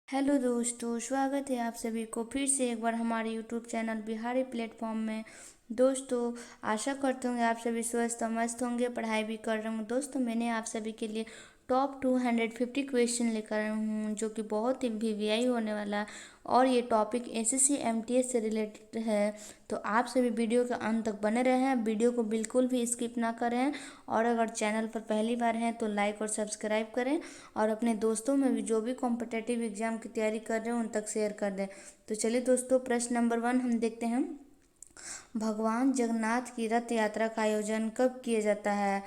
Hello दोस्तों, स्वागत है आप सभी को फिर से एक बार हमारे यूट्यूब चैनल बिहारी प्लेटफॉर्म में। दोस्तों, आशा करते होंगे आप सभी स्वस्थ और मस्त होंगे, पढ़ाई भी कर रहे होंगे। दोस्तों, मैंने आप सभी के लिए टॉप 250 क्वेश्चन लेकर आई हूँ, जो कि बहुत ही वीवीआई होने वाला है और ये टॉपिक एसएससी एमटीएस से रिलेटेड है। तो आप सभी वीडियो के अंत तक बने रहें, वीडियो को बिल्कुल भी स्किप ना करें। और अगर चैनल पर पहली बार हैं तो लाइक और सब्सक्राइब करें और अपने दोस्तों में भी जो भी कॉम्पिटेटिव एग्जाम की तैयारी कर रहे हैं उन तक शेयर कर दें। तो चलिए दोस्तों, प्रश्न नंबर 1 हम देखते हैं। भगवान जगन्नाथ की रथ यात्रा का आयोजन कब किया जाता है?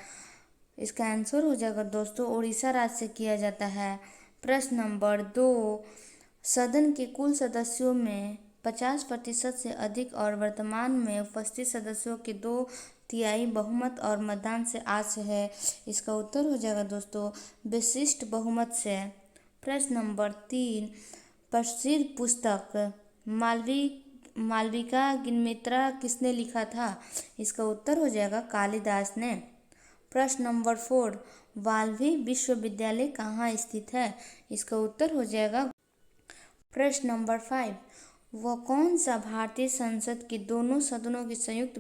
इसका आंसर हो जाएगा दोस्तों, उड़ीसा राज्य से किया जाता है। प्रश्न नंबर 2, सदन के कुल सदस्यों में 50% से अधिक और वर्तमान में उपस्थित सदस्यों के 2/3 बहुमत और मतदान से आज है। इसका उत्तर हो जाएगा दोस्तों, विशिष्ट बहुमत से। प्रश्न नंबर 3, प्रसिद्ध पुस्तक मालविका गिनमित्रा किसने लिखा था? इसका उत्तर हो जाएगा कालिदास ने। प्रश्न नंबर 4, वाल्वी विश्वविद्यालय कहाँ स्थित है? इसका उत्तर हो जाएगा। प्रश्न नंबर 5, वह कौन सा भारतीय संसद के दोनों सदनों की संयुक्त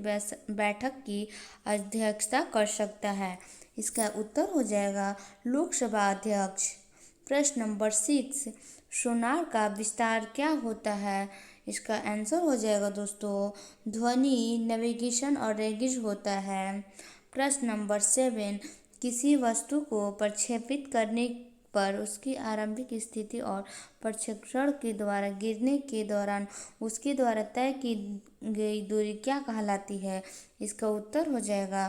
बैठक की अध्यक्षता कर सकता है? इसका उत्तर हो जाएगा लोकसभा अध्यक्ष। प्रश्न नंबर 6, सोनार का विस्तार क्या होता है? इसका आंसर हो जाएगा दोस्तों, ध्वनि नेविगेशन और रेडियो होता है। प्रश्न नंबर 7, किसी वस्तु को प्रक्षेपित करने पर उसकी आरंभिक स्थिति और प्रक्षेपण के द्वारा गिरने के दौरान उसके द्वारा तय की गई दूरी क्या कहलाती है? इसका उत्तर हो जाएगा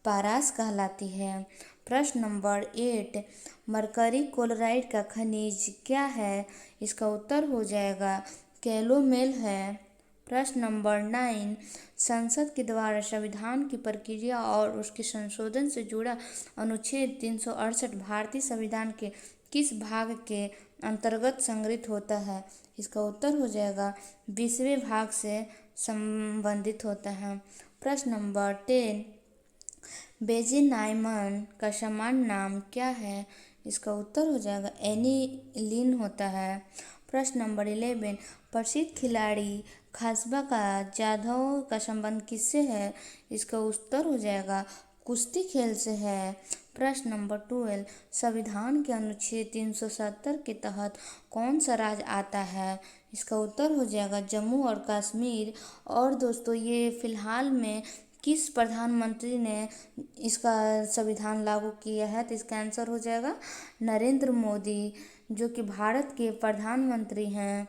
पारास कहलाती है। प्रश्न नंबर 8, मरकरी क्लोराइड का खनिज क्या है? इसका उत्तर हो जाएगा कैलोमेल है। प्रश्न नंबर 9, संसद के द्वारा संविधान की प्रक्रिया और उसके संशोधन से जुड़ा अनुच्छेद 368 भारतीय संविधान के किस भाग के अंतर्गत संग्रहित होता है? इसका उत्तर हो जाएगा 20वें भाग से संबंधित होता है। प्रश्न नंबर 10, बेंजीनाइमन का सामान्य नाम क्या है? इसका उत्तर हो जाएगा एनिलीन होता है। प्रश्न नंबर 11, प्रसिद्ध खिलाड़ी खासबा जाधव का संबंध किससे है? इसका उत्तर हो जाएगा कुश्ती खेल से है। प्रश्न नंबर 12, संविधान के अनुच्छेद 370 के तहत कौन सा राज्य आता है? इसका उत्तर हो जाएगा जम्मू और कश्मीर। और दोस्तों, ये फिलहाल में किस प्रधानमंत्री ने इसका संविधान लागू किया है? तो इसका आंसर हो जाएगा नरेंद्र मोदी, जो कि भारत के प्रधानमंत्री हैं।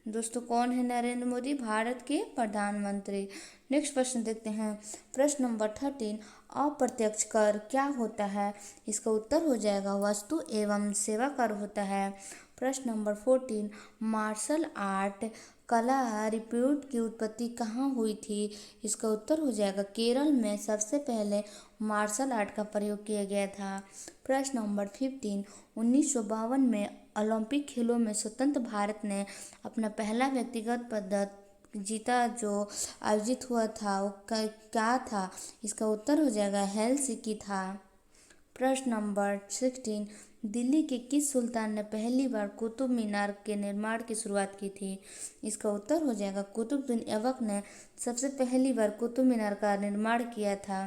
दोस्तों, कौन है नरेंद्र मोदी? भारत के प्रधानमंत्री। नेक्स्ट प्रश्न देखते हैं। प्रश्न नंबर 13, अप्रत्यक्ष कर क्या होता है? इसका उत्तर हो जाएगा वस्तु एवं सेवा कर होता है। प्रश्न नंबर 14, मार्शल आर्ट कला रिप्यूट की उत्पत्ति कहाँ हुई थी? इसका उत्तर हो जाएगा केरल में सबसे पहले मार्शल आर्ट का प्रयोग किया गया था। प्रश्न नंबर 15, 1952 में ओलंपिक खेलों में स्वतंत्र भारत ने अपना पहला व्यक्तिगत पदक जीता, जो आयोजित हुआ था वो क्या था? इसका उत्तर हो जाएगा हेलसिंकी था। प्रश्न नंबर 16, दिल्ली के किस सुल्तान ने पहली बार कुतुब मीनार के निर्माण की शुरुआत की थी? इसका उत्तर हो जाएगा कुतुबुद्दीन ऐबक ने सबसे पहली बार कुतुब मीनार का निर्माण किया था।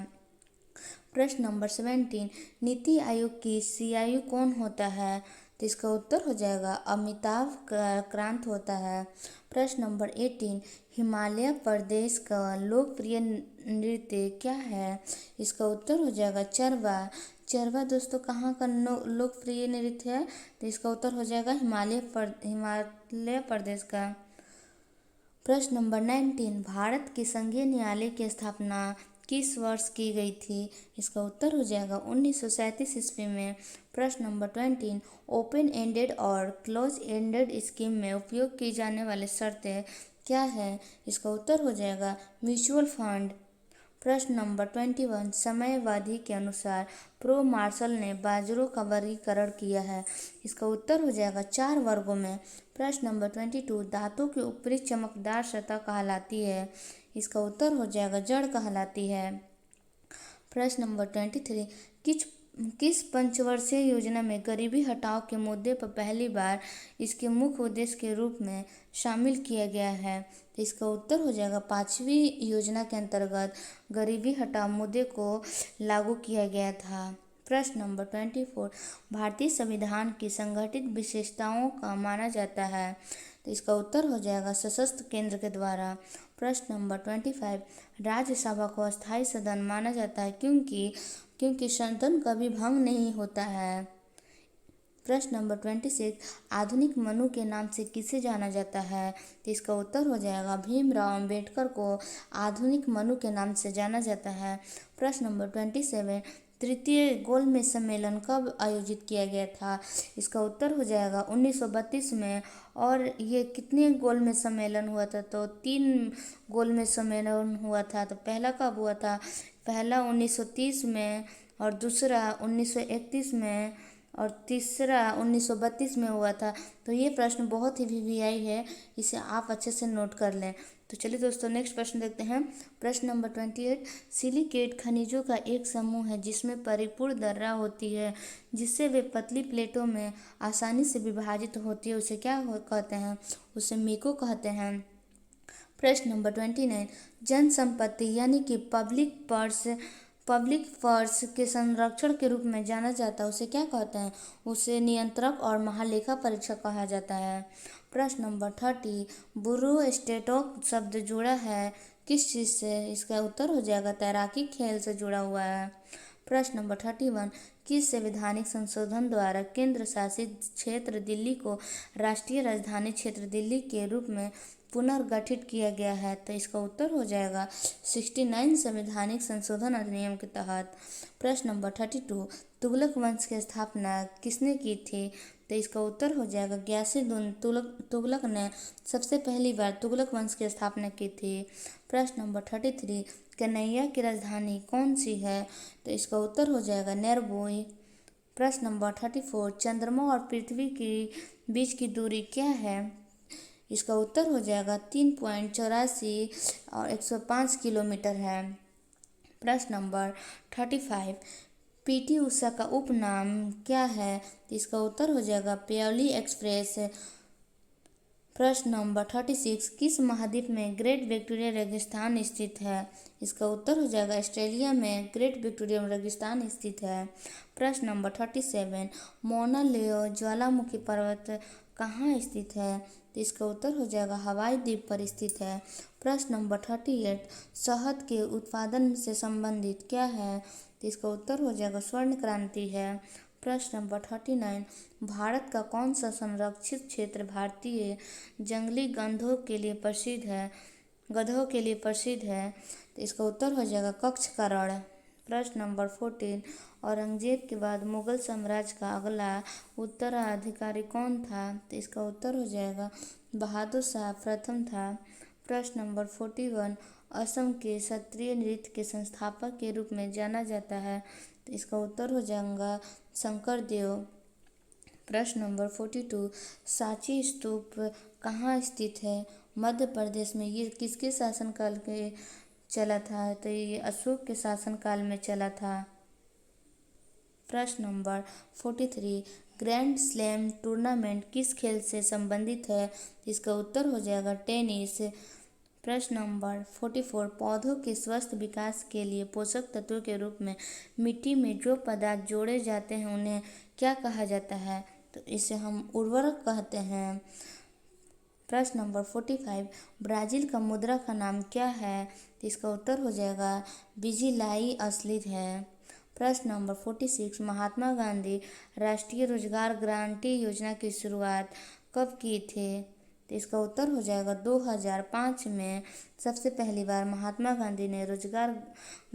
प्रश्न नंबर 17, नीति आयोग की सीईओ कौन होता है? तो इसका उत्तर हो जाएगा अमिताभ कांत होता है। प्रश्न नंबर 18, हिमाचल प्रदेश का लोकप्रिय नृत्य क्या है? इसका उत्तर हो जाएगा चरवा। चरवा दोस्तों कहाँ का लोकप्रिय नृत्य है? तो इसका उत्तर हो जाएगा हिमाचल प्रदेश का। प्रश्न नंबर 19, भारत के संघीय न्यायालय की स्थापना किस वर्ष की गई थी? इसका उत्तर हो जाएगा 1937 ईस्वी में। प्रश्न नंबर 20, ओपन एंडेड और क्लोज एंडेड स्कीम में उपयोग की जाने वाली शर्तें क्या है? इसका उत्तर हो जाएगा म्यूचुअल फंड। प्रश्न नंबर 21, समयावधि के अनुसार प्रो मार्शल ने बाजारों का वर्गीकरण किया है? इसका उत्तर हो जाएगा 4 वर्गों में। प्रश्न नंबर 22, धातु की ऊपरी चमकदार सतह कहलाती है? इसका उत्तर हो जाएगा जड़ कहलाती है। प्रश्न नंबर 23, किस पंचवर्षीय योजना में गरीबी हटाओ के मुद्दे पर पहली बार इसके मुख्य उद्देश्य के रूप में शामिल किया गया है? तो इसका उत्तर हो जाएगा 5वीं योजना के अंतर्गत गरीबी हटाओ मुद्दे को लागू किया गया था। प्रश्न नंबर 24, भारतीय संविधान की संगठित विशेषताओं का माना जाता है? तो इसका उत्तर हो जाएगा सशस्त्र केंद्र के द्वारा। प्रश्न नंबर 25, राज्यसभा को अस्थायी सदन माना जाता है क्योंकि सदन कभी भंग नहीं होता है। प्रश्न नंबर 26, आधुनिक मनु के नाम से किसे जाना जाता है? तो इसका उत्तर हो जाएगा भीमराव अंबेडकर को आधुनिक मनु के नाम से जाना जाता है। प्रश्न नंबर 27, तृतीय गोलमेज सम्मेलन कब आयोजित किया गया था? इसका उत्तर हो जाएगा 1932 में। और ये कितने गोलमेज सम्मेलन हुआ था? तो 3 गोलमेज सम्मेलन हुआ था। तो पहला कब हुआ था? पहला 1930 में, और दूसरा 1931 में, और तीसरा 1932 में हुआ था। तो ये प्रश्न बहुत ही वीवीआई है, इसे आप अच्छे से नोट कर लें। तो चलिए दोस्तों, नेक्स्ट प्रश्न देखते हैं। प्रश्न नंबर 28, सिलिकेट खनिजों का एक समूह है जिसमें परिपूर्ण दर्रा होती है, जिससे वे पतली प्लेटों में आसानी से विभाजित होती है, उसे क्या कहते हैं? उसे मीको कहते हैं। प्रश्न नंबर 29, जन संपत्ति यानी कि पब्लिक पर्स के संरक्षण के रूप में जाना जाता है, उसे क्या कहते हैं? उसे नियंत्रक और महालेखा परीक्षक कहा जाता है। प्रश्न नंबर 30, बुरो-स्टेटोक शब्द जुड़ा है किस चीज़ से? इसका उत्तर हो जाएगा तैराकी खेल से जुड़ा हुआ है। प्रश्न नंबर 31, किस संवैधानिक संशोधन द्वारा केंद्र शासित क्षेत्र दिल्ली को राष्ट्रीय राजधानी क्षेत्र दिल्ली के रूप में पुनर्गठित किया गया है? तो इसका उत्तर हो जाएगा 69 संवैधानिक संशोधन अधिनियम के तहत। प्रश्न नंबर 32, तुगलक वंश की स्थापना किसने की थी? तो इसका उत्तर हो जाएगा गयासुद्दीन तुगलक ने सबसे पहली बार तुगलक वंश की स्थापना की थी। प्रश्न नंबर 33, कन्हैया की राजधानी कौन सी है? तो इसका उत्तर हो जाएगा नेरबोई। प्रश्न नंबर 34, चंद्रमा और पृथ्वी के बीच की दूरी क्या है? इसका उत्तर हो जाएगा 3.84 और 105 किलोमीटर है। प्रश्न नंबर 35, पीटी उषा का उपनाम क्या है? तो इसका उत्तर हो जाएगा प्योली एक्सप्रेस। प्रश्न नंबर 36, किस महाद्वीप में ग्रेट विक्टोरिया रेगिस्तान स्थित है? इसका उत्तर हो जाएगा ऑस्ट्रेलिया में ग्रेट विक्टोरिया रेगिस्तान स्थित है। प्रश्न नंबर 37, मौना लोआ ज्वालामुखी पर्वत कहाँ स्थित है? तो इसका उत्तर हो जाएगा हवाई द्वीप पर स्थित है। प्रश्न नंबर 38, शहद के उत्पादन से संबंधित क्या है? तो इसका उत्तर हो जाएगा स्वर्ण क्रांति है। प्रश्न नंबर 39, भारत का कौन सा संरक्षित क्षेत्र भारतीय जंगली गधों के लिए प्रसिद्ध है? तो इसका उत्तर हो जाएगा कच्छ का रण। प्रश्न नंबर 14, औरंगजेब के बाद मुगल साम्राज्य का अगला उत्तराधिकारी कौन था? तो इसका उत्तर हो जाएगा बहादुर शाह प्रथम था। प्रश्न नंबर 41, असम के क्षत्रिय नृत्य के संस्थापक के रूप में जाना जाता है? तो इसका उत्तर हो जाएगा शंकरदेव। प्रश्न नंबर 42, सांची स्तूप कहाँ स्थित है? मध्य प्रदेश में। ये किसके शासनकाल के चला था? तो ये अशोक के शासनकाल में चला था। प्रश्न नंबर 43, ग्रैंड स्लैम टूर्नामेंट किस खेल से संबंधित है? इसका उत्तर हो जाएगा टेनिस। प्रश्न नंबर 44, पौधों के स्वस्थ विकास के लिए पोषक तत्वों के रूप में मिट्टी में जो पदार्थ जोड़े जाते हैं उन्हें क्या कहा जाता है? तो इसे हम उर्वरक कहते हैं। प्रश्न नंबर 45, ब्राज़ील का मुद्रा का नाम क्या है? तो इसका उत्तर हो जाएगा विजिलाई असली है। प्रश्न नंबर 46, महात्मा गांधी राष्ट्रीय रोजगार गारंटी योजना की शुरुआत कब की थी? तो इसका उत्तर हो जाएगा 2005 में सबसे पहली बार महात्मा गांधी ने रोजगार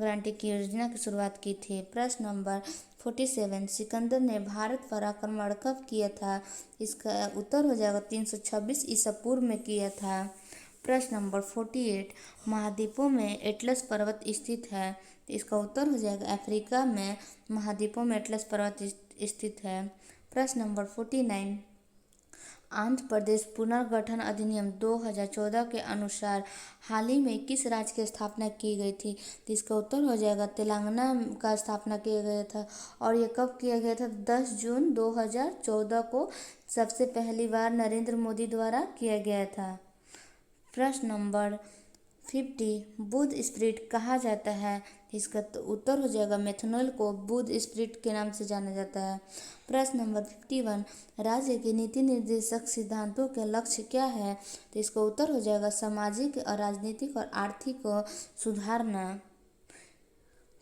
गारंटी की योजना की शुरुआत की थी। प्रश्न नंबर 47, सिकंदर ने भारत पर आक्रमण कब किया था? इसका उत्तर हो जाएगा 326 ईसा पूर्व में किया था। प्रश्न नंबर 48, महाद्वीपों में एटलस पर्वत स्थित है? इसका उत्तर हो जाएगा अफ्रीका में महाद्वीपों में एटलस पर्वत स्थित है। प्रश्न नंबर 49, आंध्र प्रदेश पुनर्गठन अधिनियम 2014 के अनुसार हाल ही में किस राज्य की स्थापना की गई थी? तो इसका उत्तर हो जाएगा तेलंगाना का स्थापना किया गया था। और ये कब किया गया था? 10 जून 2014 को सबसे पहली बार नरेंद्र मोदी द्वारा किया गया था। प्रश्न नंबर 50 बुद्ध स्पिरिट कहा जाता है? इसका उत्तर हो जाएगा मेथनॉल को बुद्ध स्पिरिट के नाम से जाना जाता है। प्रश्न नंबर 51 राज्य के नीति निर्देशक सिद्धांतों के लक्ष्य क्या है? तो इसका उत्तर हो जाएगा सामाजिक और राजनीतिक और आर्थिक सुधारना।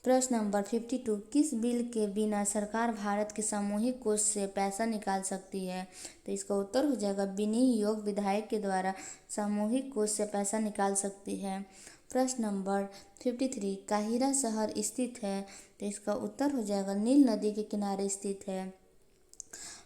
प्रश्न नंबर 52 किस बिल के बिना सरकार भारत के सामूहिक कोष से पैसा निकाल सकती है? तो इसका उत्तर हो जाएगा विनियोग विधायक के द्वारा सामूहिक कोष से पैसा निकाल सकती है। प्रश्न नंबर 53 काहिरा शहर स्थित है? तो इसका उत्तर हो जाएगा नील नदी के किनारे स्थित है।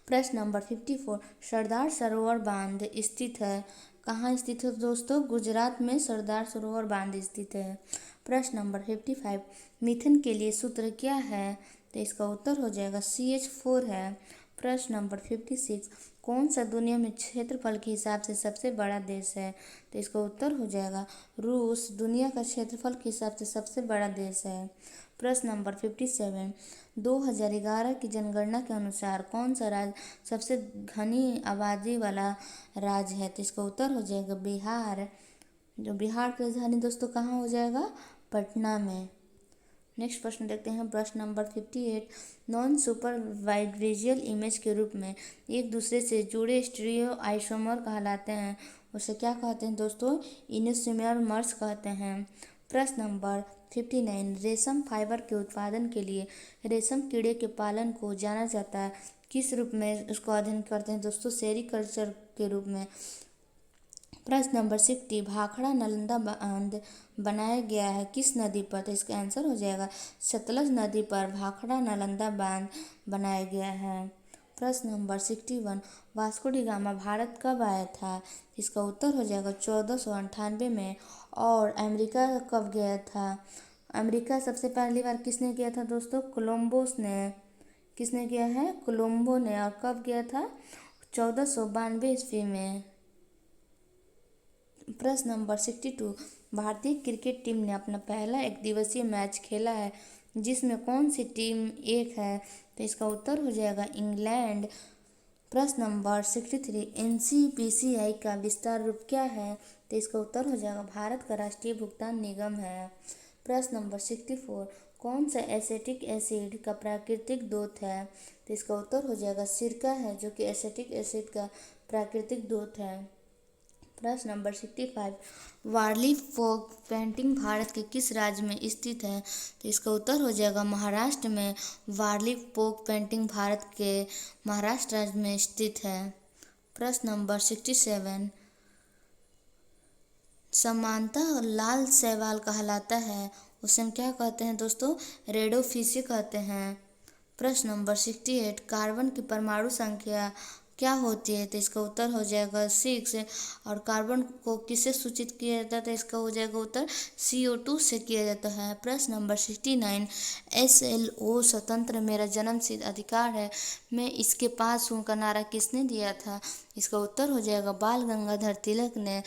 प्रश्न नंबर 54 सरदार सरोवर बांध स्थित है? कहाँ स्थित है दोस्तों? गुजरात में सरदार सरोवर बांध स्थित है। प्रश्न नंबर 55 मीथेन के लिए सूत्र क्या है? तो इसका उत्तर हो जाएगा CH4 है। प्रश्न नंबर 56 कौन सा दुनिया में क्षेत्रफल के हिसाब से सबसे बड़ा देश है? तो इसका उत्तर हो जाएगा रूस दुनिया का क्षेत्रफल के हिसाब से सबसे बड़ा देश है। प्रश्न नंबर 57 2011 की जनगणना के अनुसार कौन सा राज्य सबसे घनी आबादी वाला राज्य है? तो इसका उत्तर हो जाएगा बिहार। जो बिहार की राजधानी दोस्तों कहाँ हो जाएगा? पटना में। नेक्स्ट प्रश्न देखते हैं प्रश्न नंबर 58 नॉन सुपरवाइजरियल इमेज के रूप में एक दूसरे से जुड़े स्टीरियो आइसोमर कहलाते हैं। उसे क्या कहते हैं दोस्तों? इनोसिमर्स कहते हैं। प्रश्न नंबर 59 रेशम फाइबर के उत्पादन के लिए रेशम कीड़े के पालन को जाना जाता है किस रूप में उसको अध्ययन करते हैं दोस्तों? सेरीकल्चर के रूप में। प्रश्न नंबर 60 भाखड़ा नालंदा बांध बनाया गया है किस नदी पर? तो इसका आंसर हो जाएगा सतलज नदी पर भाखड़ा नालंदा बांध बनाया गया है। प्रश्न number 61 Vasco D gamma Bharat कब आया था? इसका उत्तर हो जाएगा 1498 में। और अमेरिका कब गया था? अमेरिका सबसे पहली बार किसने किया था दोस्तों? कोलंबस ने। किसने किया है? कोलंबो ने। और कब गया था? 1492 ईस्वी में। प्रश्न नंबर 62 भारतीय क्रिकेट टीम ने अपना पहला एक दिवसीय मैच खेला है जिसमें कौन सी टीम एक है? तो इसका उत्तर हो जाएगा इंग्लैंड। प्रश्न नंबर 63 NCPCI का विस्तार रूप क्या है? तो इसका उत्तर हो जाएगा भारत का राष्ट्रीय भुगतान निगम है। प्रश्न नंबर 64 कौन सा एसिटिक एसिड का प्राकृतिक दूत है? तो इसका उत्तर हो जाएगा सिरका है जो कि एसिटिक एसिड का प्राकृतिक दूत है। प्रश्न नंबर 65 वारली फोक पेंटिंग भारत के किस राज्य में स्थित है? तो इसका उत्तर हो जाएगा महाराष्ट्र में। वारली फोक पेंटिंग भारत के महाराष्ट्र राज्य में स्थित है। प्रश्न नंबर 67 समानता लाल शैवाल कहलाता है उसे हम क्या कहते हैं दोस्तों? रेडोफिसी कहते हैं। प्रश्न नंबर 68 कार्बन की परमाणु संख्या क्या होती है? तो इसका उत्तर हो जाएगा 6। और कार्बन को किससे सूचित किया जाता है? तो इसका हो जाएगा उत्तर CO2 से किया जाता है। प्रश्न नंबर 69 SLO स्वतंत्र मेरा जन्मसिद्ध अधिकार है मैं इसके पास हूँ का नारा किसने दिया था? इसका उत्तर हो जाएगा बाल गंगाधर तिलक ने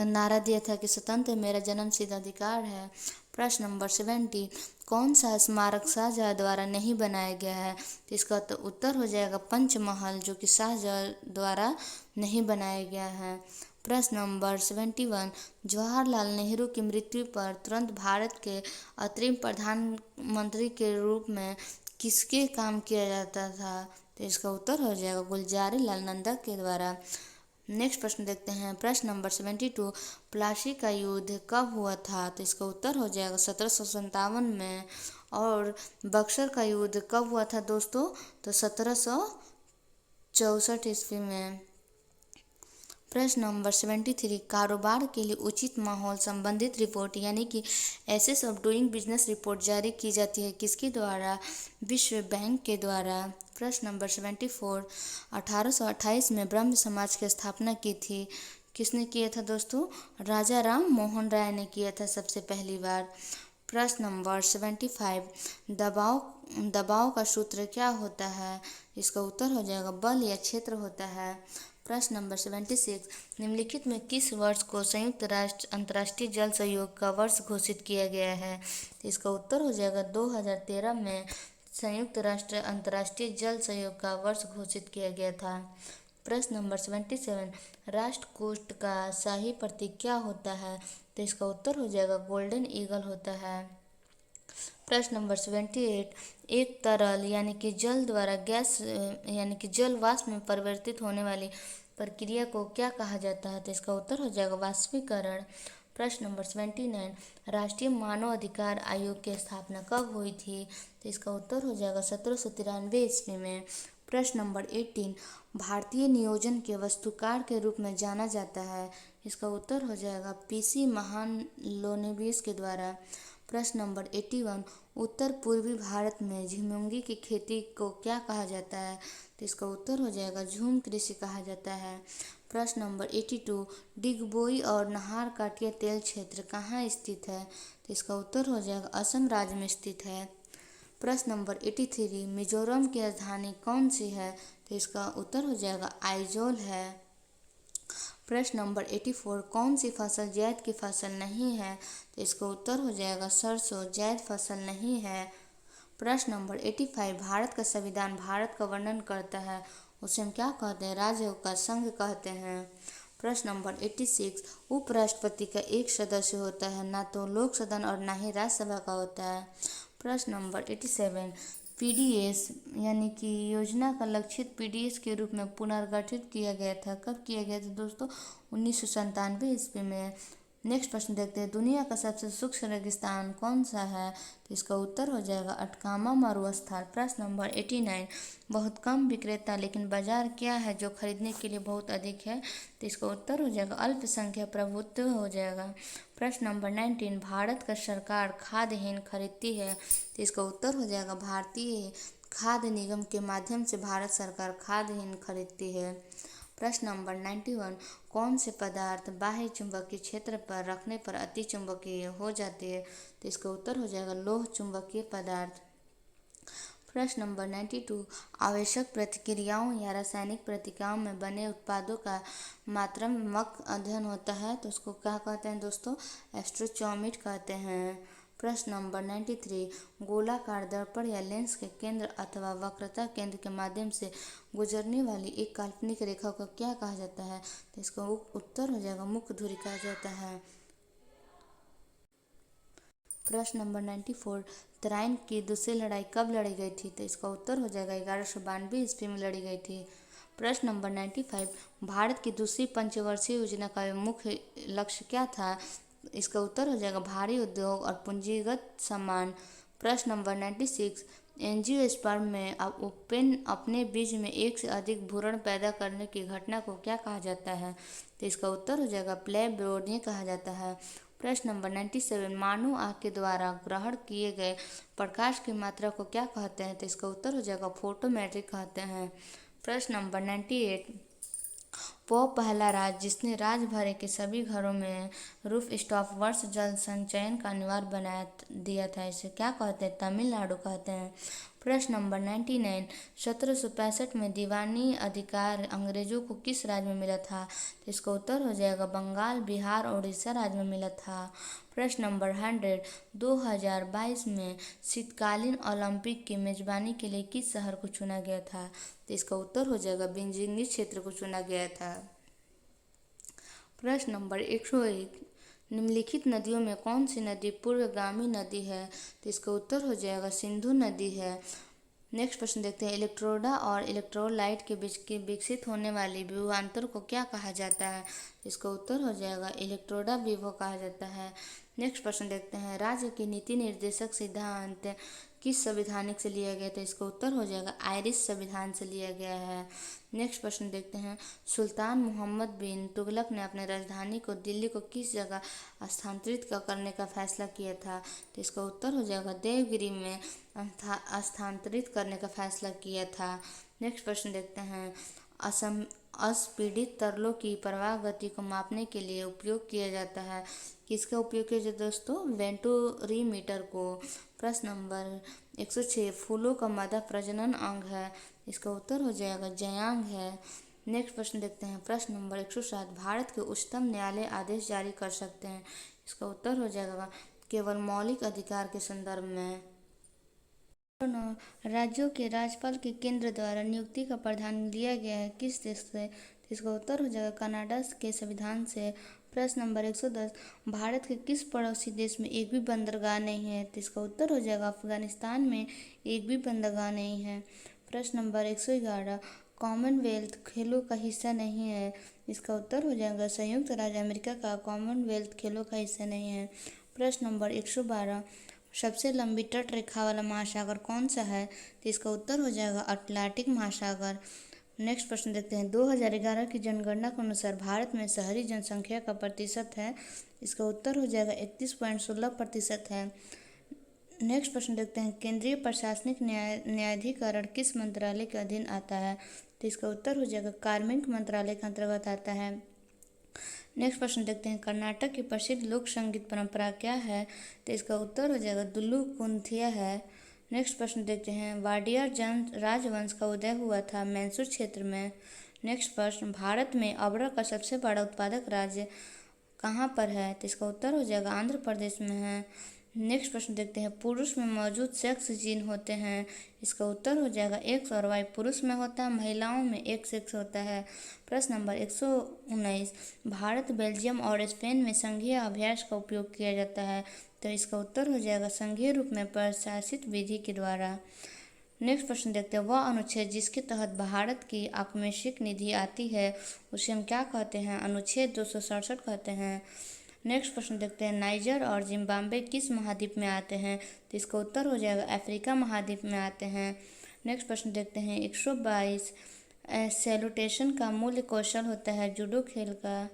नारा दिया था कि स्वतंत्र मेरा जन्मसिद्ध अधिकार है। प्रश्न नंबर 70 कौन सा स्मारक शाहजहाँ द्वारा नहीं बनाया गया है? तो इसका तो उत्तर हो जाएगा पंचमहल जो कि शाहजहाँ द्वारा नहीं बनाया गया है। प्रश्न नंबर 71 जवाहरलाल नेहरू की मृत्यु पर तुरंत भारत के अंतरिम प्रधानमंत्री के रूप में किसके काम किया जाता था? तो इसका उत्तर हो जाएगा गुलजारी लाल नंदा के द्वारा। नेक्स्ट प्रश्न देखते हैं प्रश्न नंबर 72 प्लासी का युद्ध कब हुआ था? तो इसका उत्तर हो जाएगा 1757 में। और बक्सर का युद्ध कब हुआ था दोस्तों? तो 1764 ईस्वी में। प्रश्न नंबर 73 कारोबार के लिए उचित माहौल संबंधित रिपोर्ट यानी कि ease of doing business report जारी की जाती है किसके द्वारा? विश्व बैंक के द्वारा। प्रश्न नंबर 74 1828 में ब्रह्म समाज की स्थापना की थी किसने किया था दोस्तों? राजा राम मोहन राय ने किया था सबसे पहली बार। प्रश्न नंबर 75 दबाव का सूत्र क्या होता है? इसका उत्तर हो जाएगा बल या क्षेत्र होता है। प्रश्न नंबर 76, निम्नलिखित में किस वर्ष को संयुक्त राष्ट्र अंतर्राष्ट्रीय जल सहयोग का वर्ष घोषित किया गया है? तो इसका उत्तर हो जाएगा 2013 में संयुक्त राष्ट्र अंतर्राष्ट्रीय जल सहयोग का वर्ष घोषित किया गया था। प्रश्न नंबर 77, राष्ट्रकूट का शाही प्रतीक क्या होता है? तो इसका उत्तर हो जाएगा गोल्डन ईगल होता है। प्रश्न नंबर 78, एक तरल यानी कि जल द्वारा गैस यानी कि जल वाष्प में परिवर्तित होने वाली प्रक्रिया को क्या कहा जाता है? तो इसका उत्तर हो जाएगा वाष्पीकरण। प्रश्न नंबर 79, राष्ट्रीय मानव अधिकार आयोग की स्थापना कब हुई थी? तो इसका उत्तर हो जाएगा 1793 ईस्वी में। प्रश्न नंबर 18, भारतीय नियोजन के वस्तुकार के रूप में जाना जाता है। इसका उत्तर हो जाएगा PC महालनोबिस के द्वारा। प्रश्न नंबर 81, उत्तर पूर्वी भारत में झिंगुनी की खेती को क्या कहा जाता है? तो इसका उत्तर हो जाएगा झूम कृषि कहा जाता है। प्रश्न नंबर 82, डिगबोई और नाहरकटिया तेल क्षेत्र कहाँ स्थित है? तो इसका उत्तर हो जाएगा असम राज्य में स्थित है। प्रश्न नंबर 83, मिजोरम की राजधानी कौन सी है? तो इसका उत्तर हो जाएगा आइजोल है। प्रश्न नंबर 84, कौन सी फसल जायद की फसल नहीं है? तो इसका उत्तर हो जाएगा सरसों, जायद फसल नहीं है। प्रश्न नंबर 85, भारत का संविधान भारत का वर्णन करता है, उसे हम क्या कहते हैं? राज्यों का संघ कहते हैं। प्रश्न नंबर 86, उपराष्ट्रपति का एक सदस्य होता है, ना तो लोक सदन और ना ही राज्यसभा का होता है। प्रश्न नंबर 87, PDS यानी कि योजना का लक्षित PDS के रूप में पुनर्गठित किया गया था। कब किया गया था दोस्तों? 1997 ईस्वी में। नेक्स्ट प्रश्न देखते हैं, दुनिया का सबसे शुष्क रेगिस्तान कौन सा है? तो इसका उत्तर हो जाएगा अटकामा मरुस्थल। प्रश्न नंबर 89, बहुत कम विक्रेता लेकिन बाजार क्या है जो खरीदने के लिए बहुत अधिक है? तो इसका उत्तर हो जाएगा अल्पसंख्यक प्रभुत्व हो जाएगा। प्रश्न नंबर 19, भारत का सरकार खाद्य खरीदती है। तो इसका उत्तर हो जाएगा भारतीय खाद्य निगम के माध्यम से भारत सरकार खाद्य खरीदती है। प्रश्न नंबर 91, कौन से पदार्थ बाह्य चुंबकीय क्षेत्र पर रखने पर अति चुंबकीय हो जाते हैं? तो इसका उत्तर हो जाएगा लौह चुंबकीय पदार्थ। प्रश्न नंबर 92, आवश्यक प्रतिक्रियाओं या रासायनिक प्रतिक्रियाओं में बने उत्पादों का मात्रात्मक अध्ययन होता है, तो उसको क्या कहते हैं दोस्तों? एस्ट्रोचोमेट कहते हैं। प्रश्न नंबर 93, गोलाकार दर्पण या लेंस के केंद्र अथवा वक्रता केंद्र के माध्यम से गुजरने वाली एक काल्पनिक रेखा को क्या कहा जाता है? तो इसका उत्तर हो जाएगा मुख्य धुरी कहा जाता है। प्रश्न नंबर 94, तराइन की दूसरी लड़ाई कब लड़ी गई थी? तो इसका उत्तर हो जाएगा 1192 ईस्वी में लड़ी गई थी। प्रश्न नंबर 95, भारत की दूसरी पंचवर्षीय योजना का मुख्य लक्ष्य क्या था? इसका उत्तर हो जाएगा भारी उद्योग और पूंजीगत सम्मान। प्रश्न नंबर 96, एंजियोस्पर्म में ओपेन अपने बीज में एक से अधिक भ्रूण पैदा करने की घटना को क्या कहा जाता है? तो इसका उत्तर हो जाएगा प्लेबोरोनिया कहा जाता है। प्रश्न नंबर 97, मानव आँख के द्वारा ग्रहण किए गए प्रकाश की मात्रा को क्या कहते हैं? तो इसका उत्तर हो जाएगा फोटोमेट्रिक कहते हैं। प्रश्न नंबर 98, वो पहला राज्य जिसने राज्य भर के सभी घरों में रूफ स्टॉप वर्ष जल संचयन का अनिवार्य बना दिया था, इसे क्या कहते हैं? तमिलनाडु कहते हैं। प्रश्न नंबर 99, 1765 में दीवानी अधिकार अंग्रेजों को किस राज्य में मिला था? तो इसका उत्तर हो जाएगा बंगाल, बिहार और उड़ीसा राज्य में मिला था। प्रश्न नंबर 100, 2022 में शीतकालीन ओलंपिक की मेजबानी के लिए किस शहर को चुना गया था? तो इसका उत्तर हो जाएगा बीजिंग क्षेत्र को चुना गया था। प्रश्न नंबर 101, निम्नलिखित नदियों में कौन सी नदी पूर्वगामी नदी है? तो इसका उत्तर हो जाएगा सिंधु नदी है। नेक्स्ट प्रश्न देखते हैं, इलेक्ट्रोडा और इलेक्ट्रोलाइट के बीच की विकसित होने वाली विभवांतर को क्या कहा जाता है? इसका उत्तर हो जाएगा इलेक्ट्रोडा विभव कहा जाता है। नेक्स्ट प्रश्न देखते हैं, राज्य के नीति निर्देशक सिद्धांत किस संविधानिक से लिया गया था? इसका उत्तर हो जाएगा आयरिश संविधान से लिया गया है। नेक्स्ट प्रश्न देखते हैं, सुल्तान मोहम्मद बिन तुगलक ने अपने राजधानी को दिल्ली को किस जगह स्थानांतरित करने का फैसला किया था? तो इसका उत्तर हो जाएगा देवगिरी में स्थानांतरित करने का फैसला किया था। नेक्स्ट प्रश्न देखते हैं, असंपीड़ित तरलों की प्रवाह गति को मापने के लिए उपयोग किया जाता है, किसका उपयोग किया जाता है दोस्तों? वेंटोरीमीटर को। प्रश्न नंबर 106, फूलों का मादा प्रजनन अंग है, इसका उत्तर हो जाएगा जयांग है। नेक्स्ट प्रश्न देखते हैं। प्रश्न नंबर 107, भारत के उच्चतम न्यायालय आदेश जारी कर सकते हैं? इसका उत्तर हो जाएगा केवल मौलिक अधिकार के संदर्भ में। राज्यों के राज्यपाल के केंद्र द्वारा नियुक्ति का प्रावधान लिया गया है किस देश से? तो इसका उत्तर हो जाएगा कनाडा के संविधान से। प्रश्न नंबर 110, भारत के किस पड़ोसी देश में एक भी बंदरगाह नहीं है? तो इसका उत्तर हो जाएगा अफगानिस्तान में एक भी बंदरगाह नहीं है। प्रश्न नंबर 111, कॉमनवेल्थ खेलों का हिस्सा नहीं है? इसका उत्तर हो जाएगा संयुक्त राज्य अमेरिका का कॉमनवेल्थ खेलों का हिस्सा नहीं है। प्रश्न नंबर 112, सबसे लंबी तट रेखा वाला महासागर कौन सा है? तो इसका उत्तर हो जाएगा अटलांटिक महासागर। नेक्स्ट प्रश्न देखते हैं। 2011 की जनगणना के अनुसार भारत में शहरी जनसंख्या का प्रतिशत है? इसका उत्तर हो जाएगा 31.16% है। नेक्स्ट प्रश्न देखते हैं। केंद्रीय प्रशासनिक न्यायाधिकरण किस मंत्रालय के अधीन आता है? तो इसका उत्तर हो जाएगा कार्मिक मंत्रालय के अंतर्गत आता है। नेक्स्ट प्रश्न देखते हैं। कर्नाटक की प्रसिद्ध लोक संगीत परंपरा क्या है? तो इसका उत्तर हो जाएगा दुल्लू कुंथिया है। नेक्स्ट प्रश्न देखते हैं। वाडियर राजवंश का उदय हुआ था मैसूर क्षेत्र में। नेक्स्ट प्रश्न, भारत में अबरख का सबसे बड़ा उत्पादक राज्य कहाँ पर है? तो इसका उत्तर हो जाएगा आंध्र प्रदेश में है। नेक्स्ट प्रश्न देखते हैं। पुरुष में मौजूद सेक्स जीन होते हैं? इसका उत्तर हो जाएगा एक्स और वाई पुरुष में होता है, महिलाओं में एक्स एक्स होता है। प्रश्न नंबर 119, भारत, बेल्जियम और स्पेन में संघीय अभ्यास का उपयोग किया जाता है? तो इसका उत्तर हो जाएगा संघीय रूप में प्रशासित विधि के द्वारा। नेक्स्ट प्रश्न देखते हैं। वह अनुच्छेद जिसके तहत भारत की आकस्मिक निधि आती है उसे हम क्या कहते हैं? अनुच्छेद 267 कहते हैं। नेक्स्ट प्रश्न देखते हैं। नाइजर और जिम्बाब्वे किस महाद्वीप में आते हैं? तो इसका उत्तर हो जाएगा अफ्रीका महाद्वीप में आते हैं। नेक्स्ट प्रश्न देखते हैं। 122, सैल्यूटेशन का मूल कौशल होता है जूडो खेल का।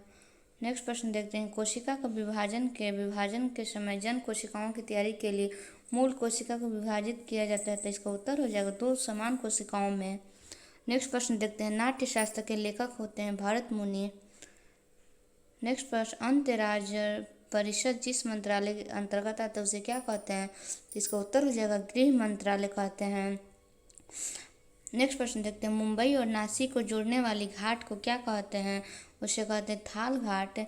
नेक्स्ट प्रश्न देखते हैं। कोशिका का विभाजन के समय जन कोशिकाओं की तैयारी के लिए मूल कोशिका को विभाजित किया जाता है? तो इसका उत्तर हो जाएगा 2 समान कोशिकाओं में। नेक्स्ट प्रश्न देखते हैं। नाट्य शास्त्र के लेखक होते हैं भरत मुनि। नेक्स्ट प्रश्न, अंतर्राज्य परिषद जिस मंत्रालय के अंतर्गत आता है उसे क्या कहते हैं? तो इसका उत्तर हो जाएगा गृह मंत्रालय कहते हैं। नेक्स्ट प्रश्न देखते हैं। मुंबई और नासिक को जोड़ने वाली घाट को क्या कहते हैं? उसे कहते हैं थाल घाट।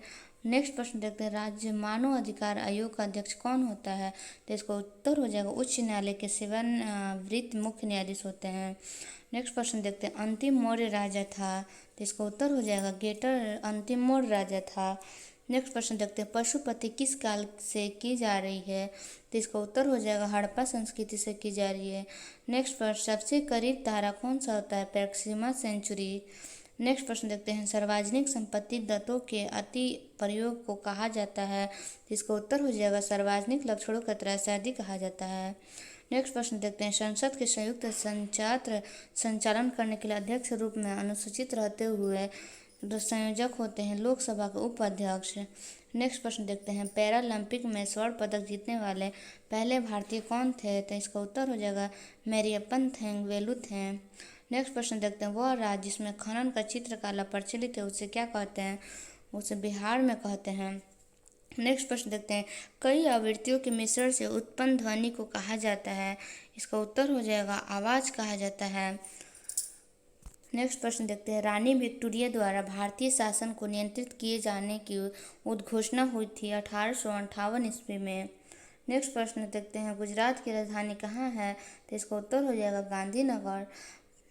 नेक्स्ट प्रश्न देखते हैं। राज्य मानव अधिकार आयोग का अध्यक्ष कौन होता है? तो इसका उत्तर हो जाएगा उच्च न्यायालय के सेवानिवृत्त मुख्य न्यायाधीश होते हैं। नेक्स्ट प्रश्न देखते हैं। अंतिम मौर्य राजा था? तो इसका उत्तर हो जाएगा गेटर अंतिम मौर्य राजा था। नेक्स्ट प्रश्न देखते हैं। पशुपति किस काल से की जा रही है? तो इसका उत्तर हो जाएगा हड़प्पा संस्कृति से की जा रही है। नेक्स्ट प्रश्न, सबसे करीब तारा कौन सा होता है? Proxima Centauri. नेक्स्ट प्रश्न देखते हैं। सार्वजनिक संपत्ति दत्तों के अति प्रयोग को कहा जाता है? तो इसका उत्तर हो जाएगा सार्वजनिक लक्षणों का त्रासदी कहा जाता है। नेक्स्ट प्रश्न देखते हैं। संसद के संयुक्त संचालन करने के लिए अध्यक्ष रूप में अनुसूचित रहते हुए संयोजक होते हैं लोकसभा के उपाध्यक्ष। नेक्स्ट प्रश्न देखते हैं। पैरालंपिक में स्वर्ण पदक जीतने वाले पहले भारतीय कौन थे? तो इसका उत्तर हो जाएगा मैरियप्पन थेंगवेलु थे। नेक्स्ट प्रश्न देखते हैं। वह राज्य जिसमें खनन का चित्रकला प्रचलित है उसे क्या कहते हैं? उसे बिहार में कहते हैं। नेक्स्ट प्रश्न देखते हैं। कई आवृत्तियों के मिश्रण से उत्पन्न ध्वनि को कहा जाता है? इसका उत्तर हो जाएगा आवाज़ कहा जाता है। नेक्स्ट प्रश्न देखते हैं। रानी विक्टोरिया द्वारा भारतीय शासन को नियंत्रित किए जाने की उद्घोषणा हुई थी 1858 ईस्वी में। नेक्स्ट प्रश्न देखते हैं। गुजरात की राजधानी कहाँ है? तो इसका उत्तर हो जाएगा गांधीनगर।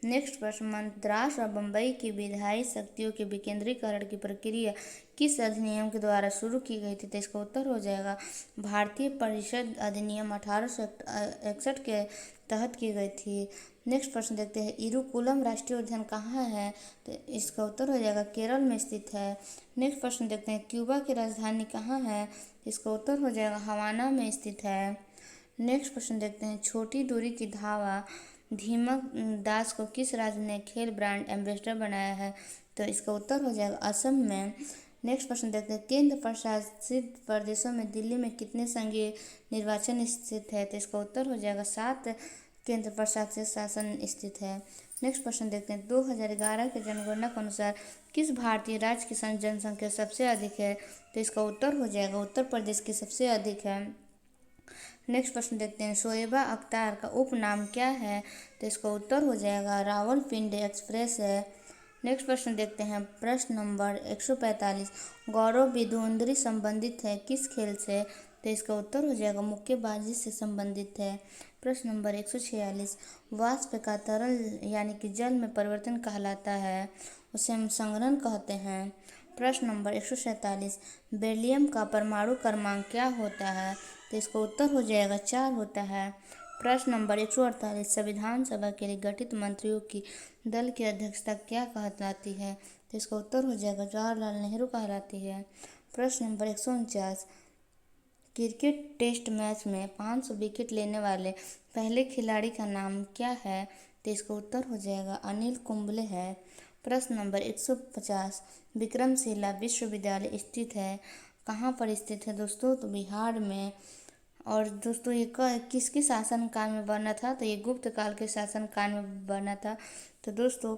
नेक्स्ट प्रश्न, मद्रास और बम्बई की विधायी शक्तियों के विकेंद्रीकरण की प्रक्रिया किस अधिनियम के द्वारा शुरू की गई थी? तो इसका उत्तर हो जाएगा भारतीय परिषद अधिनियम 1861 के तहत की गई थी। नेक्स्ट प्रश्न देखते हैं। इरुकुलम राष्ट्रीय उद्यान कहाँ है? तो इसका उत्तर हो जाएगा केरल में स्थित है। नेक्स्ट प्रश्न देखते हैं। क्यूबा की राजधानी कहाँ है? इसका उत्तर हो जाएगा हवाना में स्थित है। नेक्स्ट प्रश्न देखते हैं। छोटी दूरी की धावा धीमक दास को किस राज्य ने खेल ब्रांड एम्बेसडर बनाया है? तो इसका उत्तर हो जाएगा असम में। नेक्स्ट प्रश्न देखते हैं। केंद्र प्रशासित प्रदेशों में दिल्ली में कितने संघीय निर्वाचन स्थित है? तो इसका उत्तर हो जाएगा 7 केंद्र प्रशासित शासन स्थित है। नेक्स्ट प्रश्न देखते हैं। 2011 के जनगणना के अनुसार किस भारतीय राज्य की जनसंख्या सबसे अधिक है? तो इसका उत्तर हो जाएगा उत्तर प्रदेश की सबसे अधिक है। नेक्स्ट प्रश्न देखते हैं। शोएबा अख्तर का उपनाम क्या है? तो इसका उत्तर हो जाएगा रावलपिंडी एक्सप्रेस है। नेक्स्ट प्रश्न देखते हैं। प्रश्न नंबर 145, गौरव बिदुंदरी संबंधित है किस खेल से? तो इसका उत्तर हो जाएगा मुक्केबाजी से संबंधित है। प्रश्न नंबर 146, वाष्प का तरल यानी कि जल में परिवर्तन कहलाता है, उसे हम संघनन कहते हैं। प्रश्न नंबर 147, बेरिलियम का परमाणु क्रमांक क्या होता है? तो इसका उत्तर हो जाएगा 4 होता है। प्रश्न नंबर 148, संविधान सभा के लिए गठित मंत्रियों की दल की अध्यक्षता क्या कहलाती है? तो इसका उत्तर हो जाएगा जवाहरलाल नेहरू कहलाती है। प्रश्न नंबर 149, क्रिकेट टेस्ट मैच में 500 विकेट लेने वाले पहले खिलाड़ी का नाम क्या है? तो इसका उत्तर हो जाएगा अनिल कुंबले है। प्रश्न नंबर 150, विक्रमशिला विश्वविद्यालय स्थित है कहाँ पर स्थित है दोस्तों? तो बिहार में। और दोस्तों ये किसके शासन काल में बना था? तो ये गुप्त काल के शासन काल में बना था। तो दोस्तों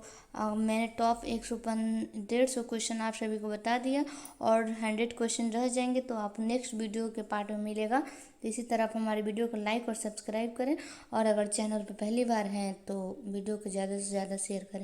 मैंने टॉप 150 क्वेश्चन आप सभी को बता दिया और 100 क्वेश्चन रह जाएंगे, तो आप नेक्स्ट वीडियो के पार्ट में मिलेगा। तो इसी तरह आप हमारे वीडियो को लाइक और सब्सक्राइब करें, और अगर चैनल पर पहली बार हैं तो वीडियो को ज़्यादा से ज़्यादा शेयर करें।